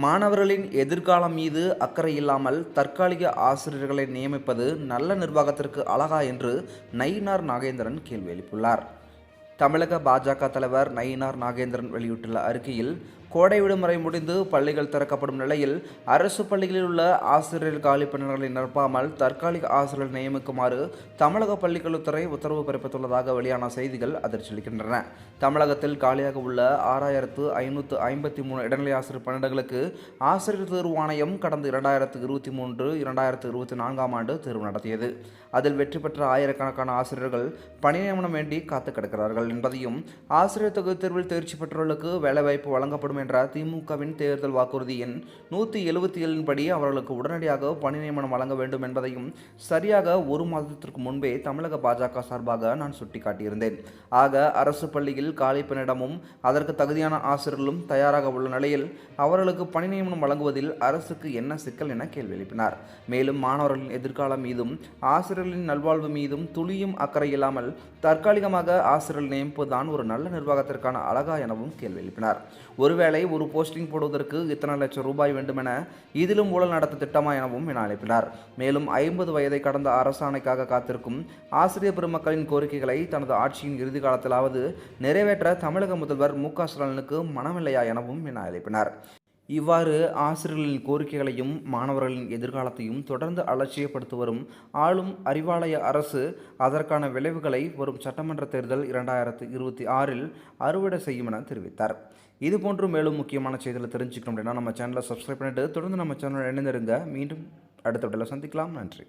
மாணவர்களின் எதிர்காலம் மீது அக்கறை இல்லாமல் தற்காலிக ஆசிரியர்களை நியமிப்பது நல்ல நிர்வாகத்திற்கு அழகா என்று நயினார் நாகேந்திரன் கேள்வி எழுப்பியுள்ளார். தமிழக பாஜக தலைவர் நயினார் நாகேந்திரன் வெளியிட்டுள்ள அறிக்கையில், கோடை விடுமுறை முடிந்து பள்ளிகள் திறக்கப்படும் நிலையில் அரசு பள்ளிகளில் உள்ள ஆசிரியர் காலி பணியிடங்களை நிரப்பாமல் தற்காலிக ஆசிரியர்கள் நியமிக்குமாறு தமிழக பள்ளிக்கல்வித்துறை உத்தரவு பிறப்பித்துள்ளதாக வெளியான செய்திகள் அதிர்ச்சியளிக்கின்றன. தமிழகத்தில் காலியாக உள்ள 6553 இடைநிலை ஆசிரியர் பணியிடங்களுக்கு ஆசிரியர் தேர்வு ஆணையம் கடந்த 2023-2024 ஆண்டு தேர்வு நடத்தியது. அதில் வெற்றி பெற்ற ஆயிரக்கணக்கான ஆசிரியர்கள் பணி நியமனம் வேண்டி காத்து கிடக்கிறார்கள் என்பதையும், ஆசிரியர் தகுதி தேர்வில் தேர்ச்சி பெற்றவர்களுக்கு வேலைவாய்ப்பு வழங்கப்படும் என்ற திமுகவின் தேர்தல் வாக்குறுதி எண் 177 படி அவர்களுக்கு உடனடியாக பணி நியமனம் வழங்க வேண்டும் என்பதையும் சரியாக ஒரு மாதத்திற்கு முன்பே தமிழக பாஜக சார்பாக நான் சுட்டிக்காட்டியிருந்தேன். ஆக அரசு பள்ளியில் காலி பணியிடமும் அதற்கு தகுதியான ஆசிரியர்களும் தயாராக உள்ள நிலையில் அவர்களுக்கு பணி நியமனம் வழங்குவதில் அரசுக்கு என்ன சிக்கல் என கேள்வி எழுப்பினார். மேலும் மாணவர்களின் எதிர்காலம் மீதும் ஆசிரியர்களின் நல்வாழ்வு மீதும் துளியும் அக்கறை இல்லாமல் தற்காலிகமாக ஆசிரியர்கள் நியமிப்பதுதான் ஒரு நல்ல நிர்வாகத்திற்கான அழகா எனவும் கேள்வி எழுப்பினார். ஒருவேளை ஒரு போஸ்டிங் போடுவதற்கு இத்தனை லட்சம் ரூபாய் வேண்டுமென இதிலும் ஊழல் நடத்த திட்டமா எனவும் வினா எழுப்பினார். மேலும் 50 வயதை கடந்த அரசாணைக்காக காத்திருக்கும் ஆசிரியர் பெருமக்களின் கோரிக்கைகளை தனது ஆட்சியின் இறுதி காலத்திலாவது நிறைவேற்ற தமிழக முதல்வர் மு.க.ஸ்டாலினுக்கு மனமில்லையா எனவும் வினா எழுப்பினார். இவ்வாறு ஆசிரியர்களின் கோரிக்கைகளையும் மாணவர்களின் எதிர்காலத்தையும் தொடர்ந்து அலட்சியப்படுத்தி வரும் ஆளும் அறிவாலய அரசு அதற்கான விளைவுகளை வரும் சட்டமன்ற தேர்தல் 2026 அறுவடை செய்யும் என தெரிவித்தார். இதுபோன்று மேலும் முக்கியமான செய்திகளை தெரிஞ்சுக்கணும் அப்படின்னா நம்ம சேனலை சப்ஸ்கிரைப் பண்ணிட்டு தொடர்ந்து நம்ம சேனலை இணைந்திருங்க. மீண்டும் அடுத்த வீடியோவில் சந்திக்கலாம். நன்றி.